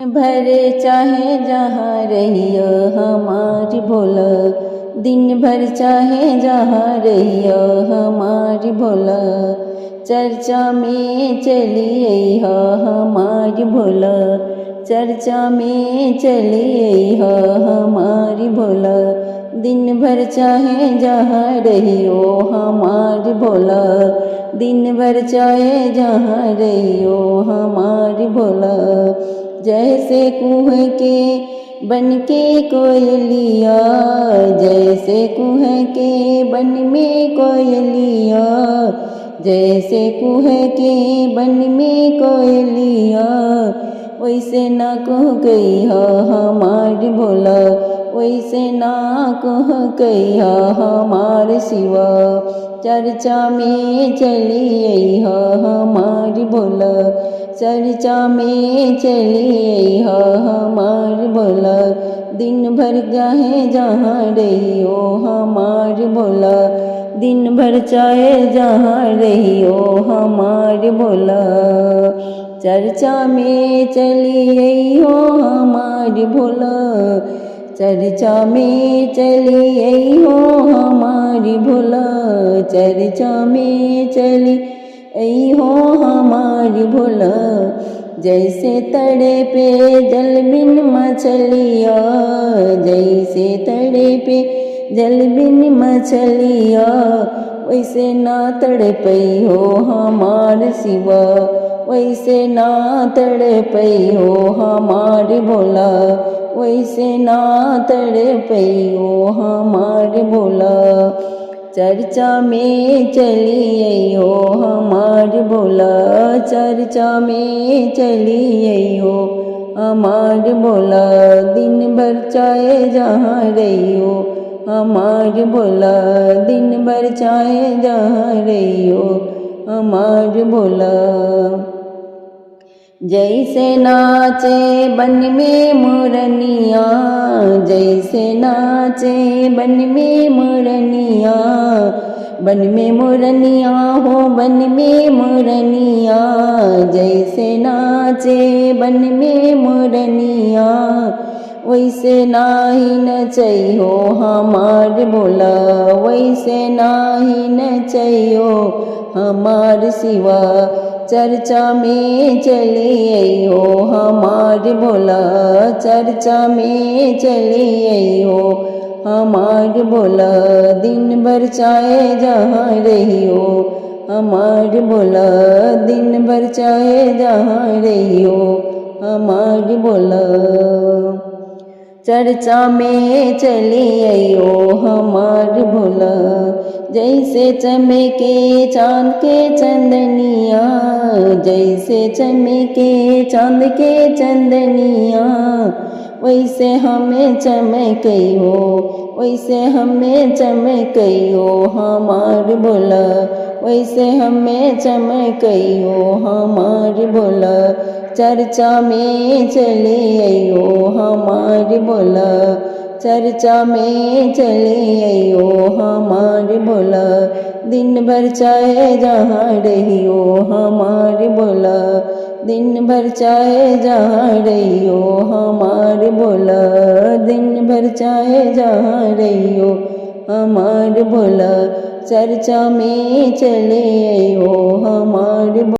भर चाहे जहाँ रहियो हमारी भोला, दिन भर चाहे जहाँ रहियो हमारी भोला, चर्चा में चली हो हमारी भोला, चर्चा में चली हो हमारी भोला, दिन भर चाहे जहाँ रहियो हमारी भोला, दिन भर चाहे जहाँ रहियो हमारी भोला। जैसे कुह के बन के कोयलिया, जैसे कुह के बन में कोयलिया, जैसे कुह के बन में कोयलिया, वैसे ना कह गई हो हमारी भोला, वैसे ना कह गई हो हमारे सिवा, चर्चा में चली हो हमारी भोला, चर्चा में चली हो हमारी भोला, दिन भर चाहे जहाँ रहियो हमारी भोला, दिन भर चाहे जहाँ रहियो हमारी भोला, चर्चा में चली हो हमारी भोला, चर्चा में चली हो हमारी भोला, चर्चा में चली हो हमारी भोला। जैसे तड़े पे जल बिन मछलिया, जैसे तड़े पे जल बिन मछलिया, वैसे ना तड़पई हो हमार सिवा, वैसे ना तड़पई हो हमारी भोला, वैसे ना तड़पई हो हमारी भोला, चर्चा में चली हो हमारी भोला, चर्चा में चली हो हमारी भोला, दिन भर चाहे जहाँ रहियो हमारी भोला, दिन भर चाहे जहाँ रहियो हमारी भोला। जैसे नाचे बन में मोरनिया, जैसे नाचे बन में मोरनिया, बन में मोरनिया हो बन में मोरनिया, जैसे नाचे बन में मोरनिया, वैसे नाही नचई हो हमार भोला, वैसे नाही नचई हो हमार सिवा, चर्चा में चली हो हमारी भोला, चर्चा में चली हो हमारी भोला, दिन भर चाहे जहाँ रहियो हमारी भोला, दिन भर चाहे जहाँ रहियो हमारी भोला, चर्चा में चली हो हमारी भोला। जैसे चमके चाँद के चंदनिया, जैसे चमके चाँद के चंदनिया, वैसे हमें चमकई हो, वैसे हमें चमकई हो हमारी भोला, वैसे हमें चमकई हो हमारी भोला, चर्चा में चली हो हमारी भोला, चर्चा में चली हो हमारी भोला, दिन भर चाहे जहाँ रहियो हमारी भोला, दिन भर चाहे जहाँ रहियो हमारी भोला, दिन भर चाहे जहाँ रहियो हमारी भोला, चर्चा में चले हो हमारी